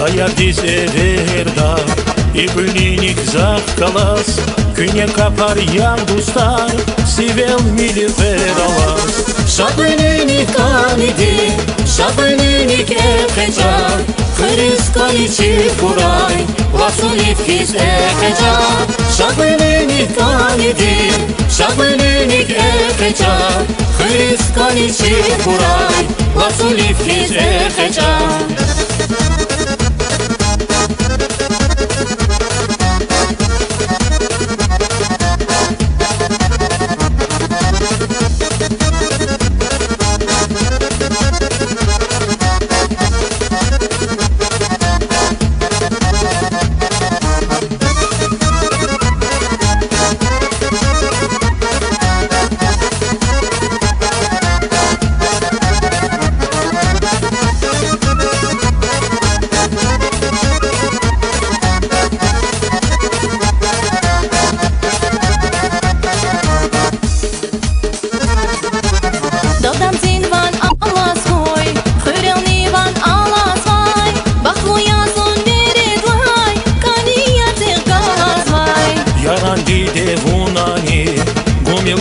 Даярдис эверда и пыльник захкалас, Күне капар ярдустар, сивел мили вералас. Шабыненик калиди, шабыненик эпеча, Хырис каличи курай, Васулив киз эпеча. Шабыненик калиди, шабыненик эпеча, Хырис каличи курай, Васулив киз эпеча.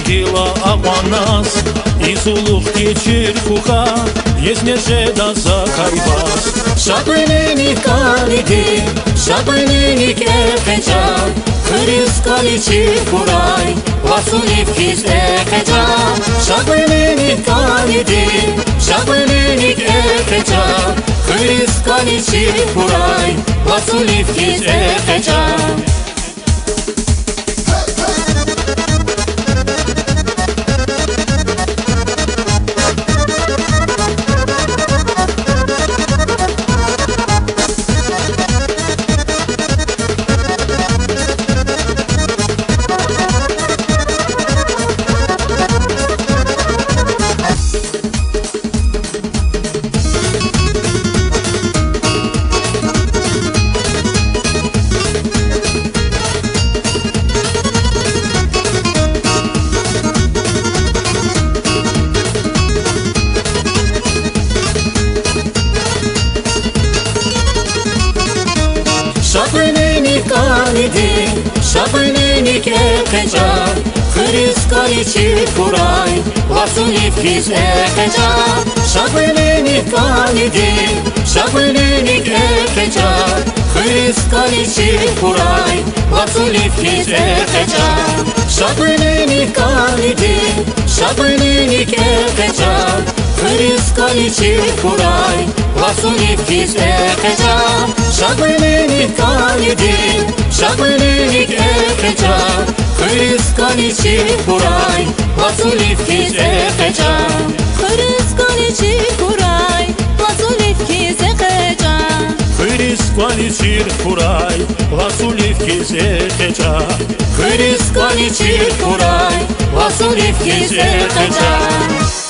Gila avanas, izuluh geçir kuha, Yezmece da zakaybas. Şabınenik kalidi, şabınenik epeca, Hıris kaliçi kuray, Vasuliv kiz epeca. Şabınenik kalidi, şabınenik epeca, Hıris kaliçi kuray, Vasuliv kiz epeca. Şabınenik kalidi, şabınenik epeca, Hıris kaliçi kuray, Vasuliv kiz epeca. Şabınenik kalidi, şabınenik epeca, Hıris kaliçi kuray, Vasuliv kiz epeca. Şabınenik kalidi, şabınenik epeca, Hıris kaliçi kuray, Vasuliv kiz epeca. Şabınenik kalidi, şabınenik epeca, Hıris kaliçi kuray, Vasuliv kiz epeca. Hıris kaliçi kuray, Vasuliv kiz epeca. Hıris kaliçi kuray, Vasuliv kiz epeca. Hıris kaliçi kuray, Vasuliv kiz epeca.